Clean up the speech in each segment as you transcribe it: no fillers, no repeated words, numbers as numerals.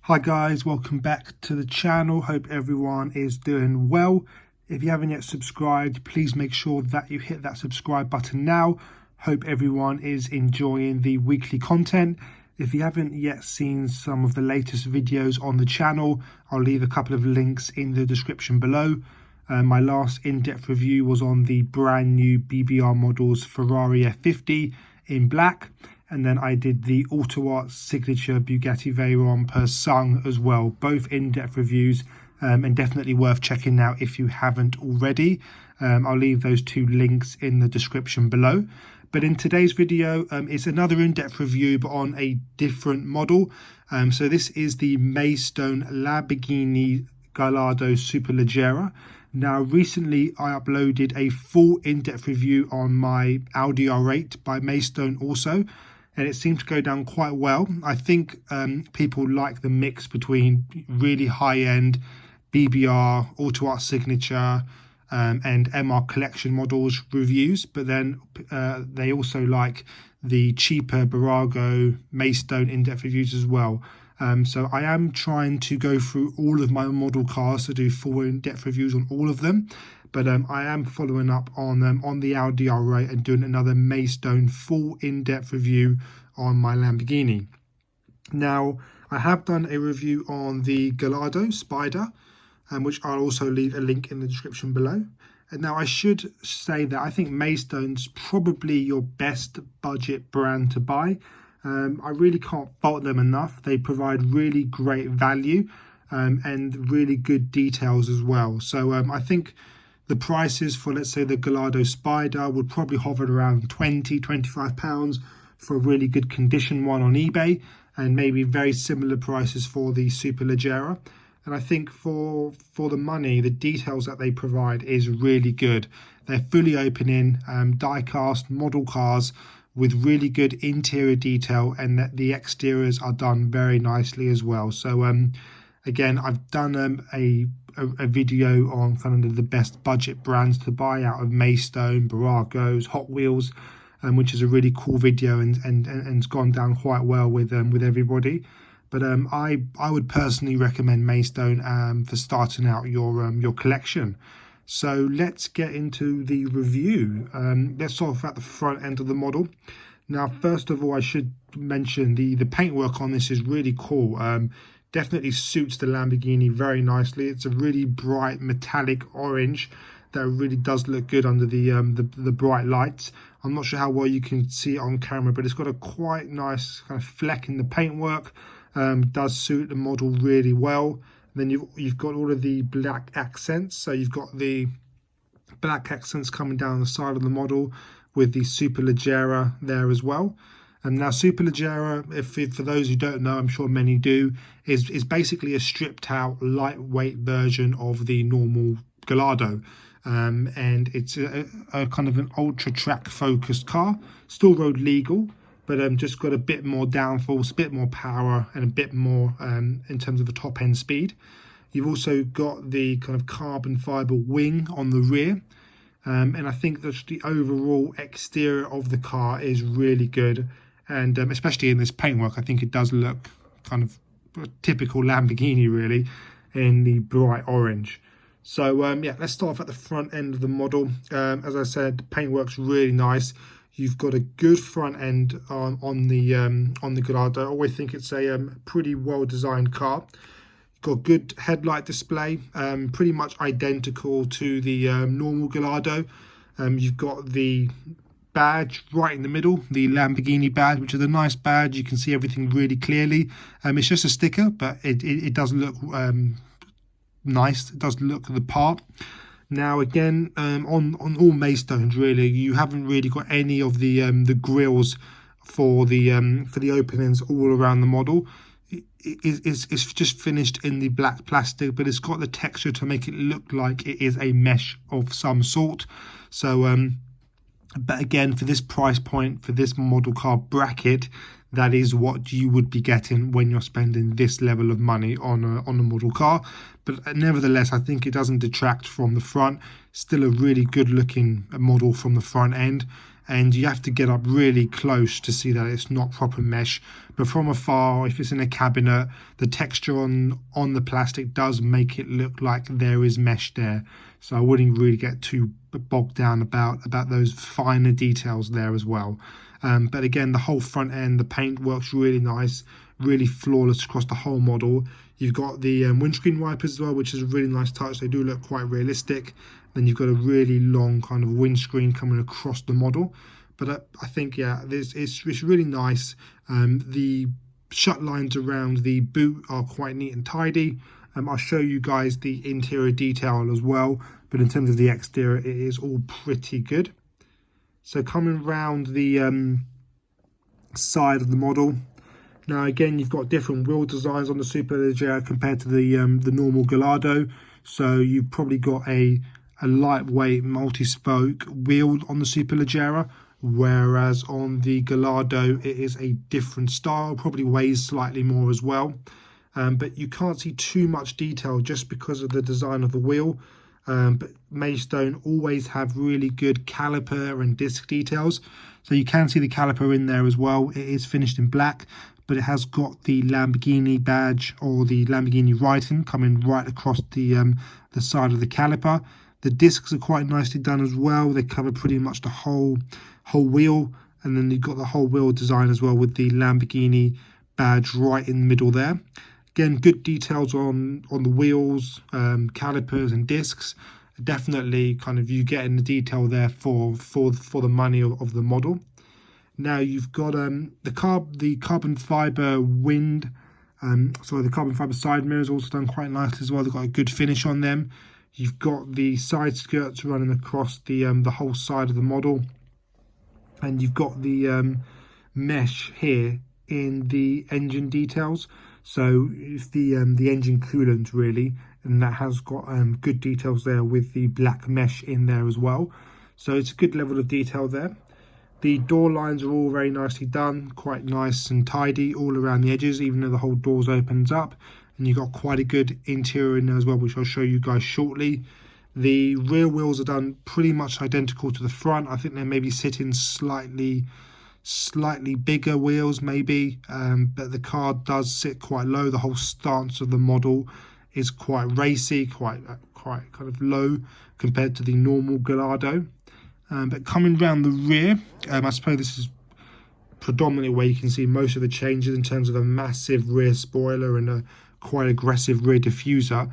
Hi guys, welcome back to the channel. Hope everyone is doing well. If you haven't yet subscribed, please make sure that you hit that subscribe button now. Hope everyone is enjoying the weekly content. If you haven't yet seen some of the latest videos on the channel, I'll leave a couple of links in the description below. My last in-depth review was on the brand new BBR models Ferrari F50 in black. And then I did the Auto Art signature Bugatti Veyron per Sung as well. Both in-depth reviews and definitely worth checking out if you haven't already. I'll leave those two links in the description below. But in today's video, it's another in-depth review but on a different model. So this is the Maisto Lamborghini Gallardo Superleggera. Now recently I uploaded a full in-depth review on my Audi R8 by Maisto also. And it seemed to go down quite well. I think people like the mix between really high-end BBR, Auto Art Signature, and MR Collection models reviews. But then they also like the cheaper Barago, Maisto in-depth reviews as well. So I am trying to go through all of my model cars to do full in-depth reviews on all of them. But I am following up on the Audi R8 and doing another Maisto full in-depth review on my Lamborghini. Now, I have done a review on the Gallardo Spider, which I'll also leave a link in the description below. And now I should say that I think Maisto's probably your best budget brand to buy. I really can't fault them enough. They provide really great value and really good details as well. So I think the prices for, let's say, the Gallardo Spider would probably hover around £20–25 for a really good condition one on eBay, and maybe very similar prices for the Superleggera. And I think for the money, the details that they provide is really good. They're fully open-in, die-cast model cars with really good interior detail, and that the exteriors are done very nicely as well. So again, I've done a video on kind of the best budget brands to buy out of Maisto, Baragos, Hot Wheels, which is a really cool video and it's gone down quite well with everybody. But I would personally recommend Maisto for starting out your collection. So let's get into the review. Let's start off at the front end of the model. Now, first of all, I should mention the paintwork on this is really cool. Definitely suits the Lamborghini very nicely. It's a really bright metallic orange that really does look good under the bright lights. I'm not sure how well you can see it on camera, but it's got a quite nice kind of fleck in the paintwork. Does suit the model really well. Then you've got all of the black accents. So you've got the black accents coming down the side of the model with the Superleggera there as well. And now Superleggera, for those who don't know, I'm sure many do, is basically a stripped out lightweight version of the normal Gallardo. And it's a kind of an ultra track focused car, still road legal, but just got a bit more downforce, a bit more power, and a bit more in terms of the top end speed. You've also got the kind of carbon fiber wing on the rear. And I think that the overall exterior of the car is really good. And especially in this paintwork, I think it does look kind of a typical Lamborghini, really, in the bright orange. So, yeah, let's start off at the front end of the model. As I said, the paintwork's really nice. You've got a good front end on the Gallardo. I always think it's a pretty well-designed car. You've got good headlight display, pretty much identical to the normal Gallardo. You've got the badge right in the middle, the Lamborghini badge, which is a nice badge. You can see everything really clearly. It's just a sticker, but it does look nice. It does look the part. Now again, on all Maistones really, you haven't really got any of the grills for the openings all around the model. It's just finished in the black plastic, but it's got the texture to make it look like it is a mesh of some sort. So but again, for this price point, for this model car bracket, that is what you would be getting when you're spending this level of money on a model car. But nevertheless, I think it doesn't detract from the front. Still a really good looking model from the front end. and you have to get up really close to see that it's not proper mesh. But from afar, if it's in a cabinet, the texture on the plastic does make it look like there is mesh there. So I wouldn't really get too bogged down about those finer details there as well. But again, the whole front end, the paint works really nice, really flawless across the whole model. You've got the windscreen wipers as well, which is a really nice touch. They do look quite realistic. Then you've got a really long kind of windscreen coming across the model. But I think, yeah, it's really nice. The shut lines around the boot are quite neat and tidy. I'll show you guys the interior detail as well. But in terms of the exterior, it is all pretty good. So coming round the side of the model. Now again, you've got different wheel designs on the Superleggera compared to the normal Gallardo. So you've probably got a lightweight multi-spoke wheel on the Superleggera, whereas on the Gallardo it is a different style, probably weighs slightly more as well. But you can't see too much detail just because of the design of the wheel. But Maisto always have really good caliper and disc details. So you can see the caliper in there as well. It is finished in black, but it has got the Lamborghini badge or the Lamborghini writing coming right across the side of the caliper. The discs are quite nicely done as well. They cover pretty much the whole wheel, and then you've got the whole wheel design as well with the Lamborghini badge right in the middle there. Again, good details on the wheels, calipers and discs. Definitely kind of you getting the detail there for the money of the model. Now you've got the carbon fiber the carbon fiber side mirrors also done quite nicely as well. They've got a good finish on them. You've got the side skirts running across the whole side of the model, and you've got the mesh here in the engine details. So it's the engine coolant really, and that has got good details there with the black mesh in there as well. So it's a good level of detail there. The door lines are all very nicely done, quite nice and tidy all around the edges, even though the whole doors opens up. And you've got quite a good interior in there as well, which I'll show you guys shortly. The rear wheels are done pretty much identical to the front. I think they're maybe sitting slightly bigger wheels maybe, but the car does sit quite low. The whole stance of the model is quite racy, quite kind of low compared to the normal Gallardo. But coming round the rear, I suppose this is predominantly where you can see most of the changes in terms of a massive rear spoiler and a quite aggressive rear diffuser.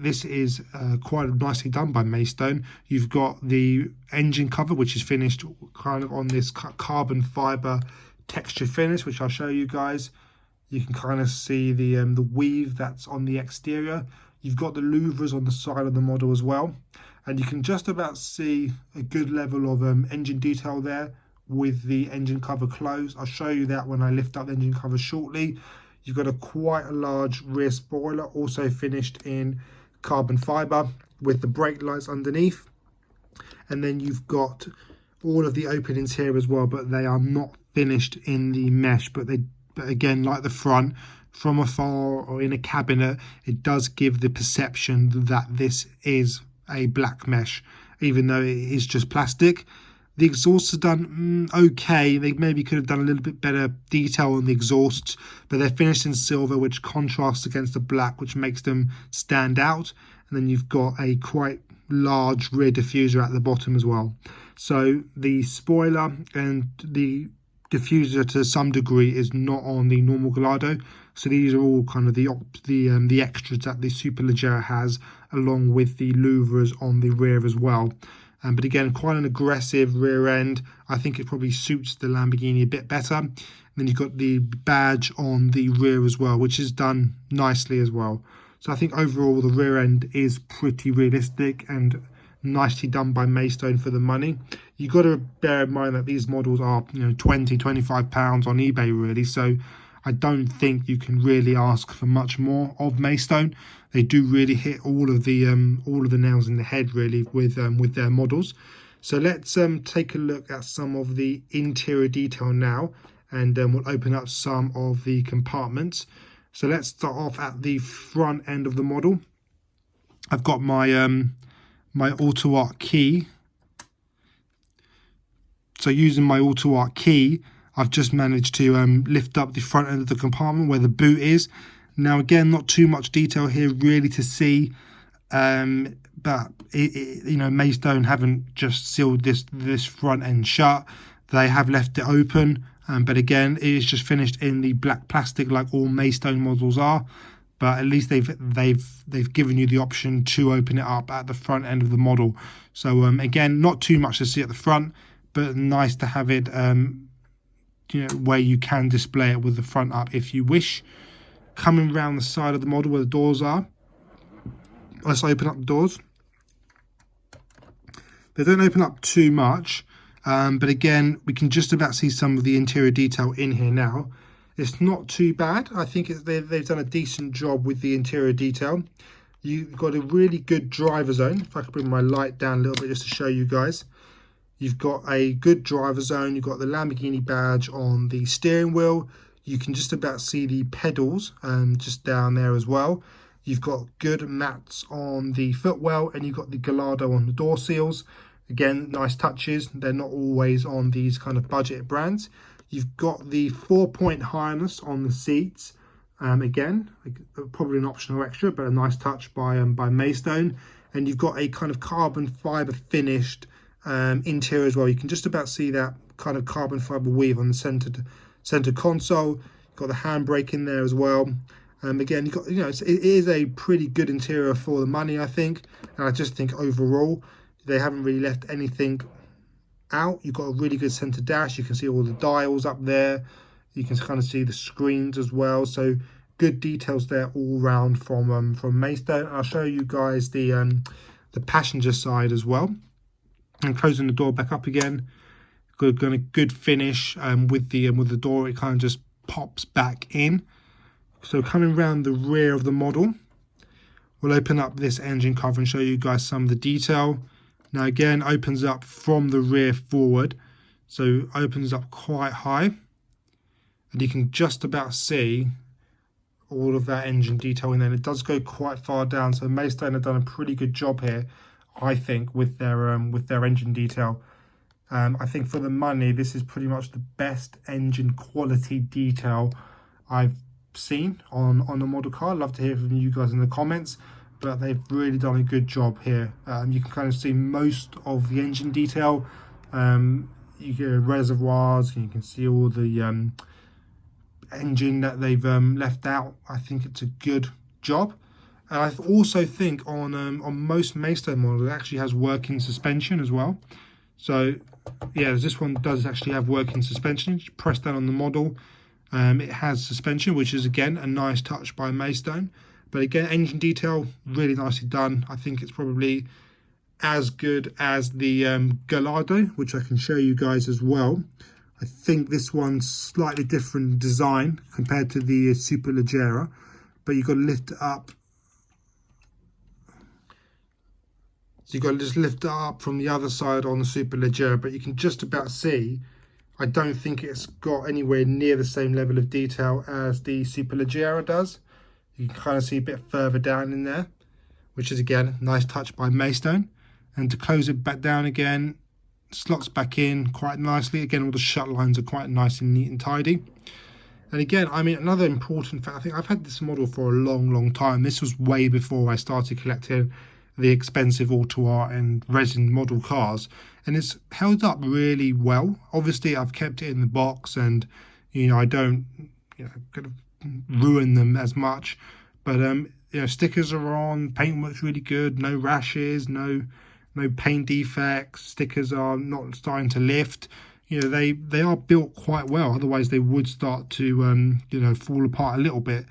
This is quite nicely done by Maisto. You've got the engine cover, which is finished kind of on this carbon fiber texture finish, which I'll show you guys. You can kind of see the weave that's on the exterior. You've got the louvers on the side of the model as well, and you can just about see a good level of engine detail there with the engine cover closed. I'll show you that when I lift up the engine cover shortly. You've got quite a large rear spoiler, also finished in carbon fiber with the brake lights underneath. And then you've got all of the openings here as well, but they are not finished in the mesh. But again, like the front, from afar or in a cabinet, it does give the perception that this is a black mesh, even though it is just plastic. The exhausts are done okay. They maybe could have done a little bit better detail on the exhausts, but they're finished in silver, which contrasts against the black, which makes them stand out. And then you've got a quite large rear diffuser at the bottom as well. So the spoiler and the diffuser to some degree is not on the normal Gallardo. So these are all kind of the extras that the Superleggera has, along with the louvers on the rear as well. But again, quite an aggressive rear end. I think it probably suits the Lamborghini a bit better. And then you've got the badge on the rear as well, which is done nicely as well. So I think overall the rear end is pretty realistic and nicely done by Maisto for the money. You've got to bear in mind that these models are, £20-25 on eBay really. So I don't think you can really ask for much more of Maisto. They do really hit all of the nails in the head really with their models. So let's take a look at some of the interior detail now, and we'll open up some of the compartments. So let's start off at the front end of the model. I've got my my auto arc key So using my Auto Art key, I've just managed to lift up the front end of the compartment where the boot is. Now again, not too much detail here really to see, but you know, Maisto haven't just sealed this front end shut. They have left it open, but again, it is just finished in the black plastic like all Maisto models are. But at least they've given you the option to open it up at the front end of the model. So again, not too much to see at the front, but nice to have it you know, where you can display it with the front up if you wish. Coming around the side of the model where the doors are, let's open up the doors. They don't open up too much, but again, we can just about see some of the interior detail in here now. It's not too bad. I think they've done a decent job with the interior detail. You've got a really good driver zone. If I could bring my light down a little bit just to show you guys. You've got a good driver zone. You've got the Lamborghini badge on the steering wheel. You can just about see the pedals just down there as well. You've got good mats on the footwell, and you've got the Gallardo on the door seals. Again, nice touches. They're not always on these kind of budget brands. You've got the 4-point harness on the seats. Again, probably an optional extra, but a nice touch by Maisto. And you've got a kind of carbon fiber finished interior as well. You can just about see that kind of carbon fiber weave on the center console. You've got the handbrake in there as well. Again, you've got, you know, it is a pretty good interior for the money, I think. And I just think overall, they haven't really left anything out. You've got a really good center dash. You can see all the dials up there. You can kind of see the screens as well. So good details there all round from Maisto. I'll show you guys the passenger side as well. And closing the door back up again. Good finish with the door. It kind of just pops back in. So coming around the rear of the model, we'll open up this engine cover and show you guys some of the detail. Now again, opens up from the rear forward, so opens up quite high, and you can just about see all of that engine detail in there. And it does go quite far down, so Maisto have done a pretty good job here, I think, with their engine detail. I think for the money, this is pretty much the best engine quality detail I've seen on a model car. I'd love to hear from you guys in the comments, but they've really done a good job here. You can kind of see most of the engine detail. You get reservoirs, and you can see all the engine that they've left out. I think it's a good job. And I also think on most Maisto models, it actually has working suspension as well. So yeah, this one does actually have working suspension. You press down on the model. It has suspension, which is again a nice touch by Maisto. But again, engine detail really nicely done. I think it's probably as good as the Gallardo, which I can show you guys as well. I think this one's slightly different design compared to the Superleggera, but you've got to lift it up. So you've got to just lift it up from the other side on the Superleggera, but you can just about see. I don't think it's got anywhere near the same level of detail as the Superleggera does. You can kind of see a bit further down in there, which is again a nice touch by Maisto. And to close it back down again, slots back in quite nicely. Again, all the shut lines are quite nice and neat and tidy. And again, I mean, another important fact, I think I've had this model for a long time. This was way before I started collecting the expensive auto art and resin model cars, and it's held up really well. Obviously, I've kept it in the box, and you know, I don't kind of ruin them as much. But you know, stickers are on, paintwork's really good, no rashes, no paint defects. Stickers are not starting to lift. You know, they are built quite well. Otherwise, they would start to fall apart a little bit.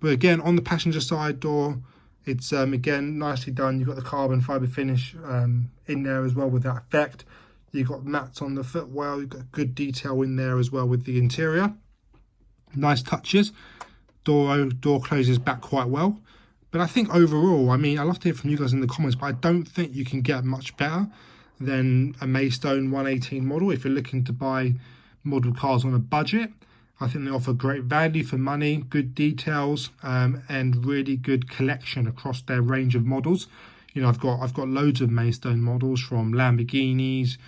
But again, on the passenger side door, it's again nicely done. You've got the carbon fiber finish in there as well with that effect. You've got mats on the footwell. You've got good detail in there as well with the interior. Nice touches. Door closes back quite well. But I think overall, I mean, I'd love to hear from you guys in the comments, but I don't think you can get much better than a Maisto 118 model if you're looking to buy model cars on a budget. I think they offer great value for money, good details, and really good collection across their range of models. You know, I've got loads of Maisto models, from Lamborghinis,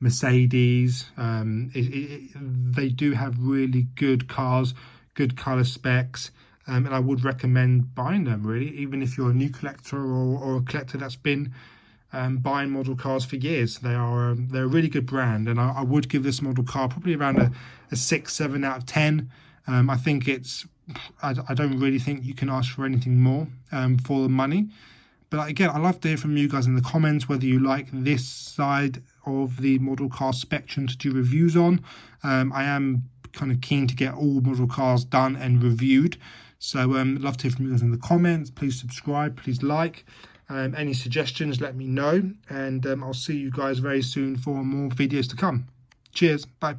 Mercedes. They do have really good cars, good colour specs, and I would recommend buying them, really, even if you're a new collector or a collector that's been buying model cars for years. They're a really good brand, and I would give this model car probably around a 6, 7 out of 10. I think I don't really think you can ask for anything more for the money. But again, I'd love to hear from you guys in the comments whether you like this side of the model car spectrum to do reviews on. I am kind of keen to get all model cars done and reviewed. So love to hear from you guys in the comments. Please subscribe, please like. Any suggestions, let me know. And I'll see you guys very soon for more videos to come. Cheers. Bye.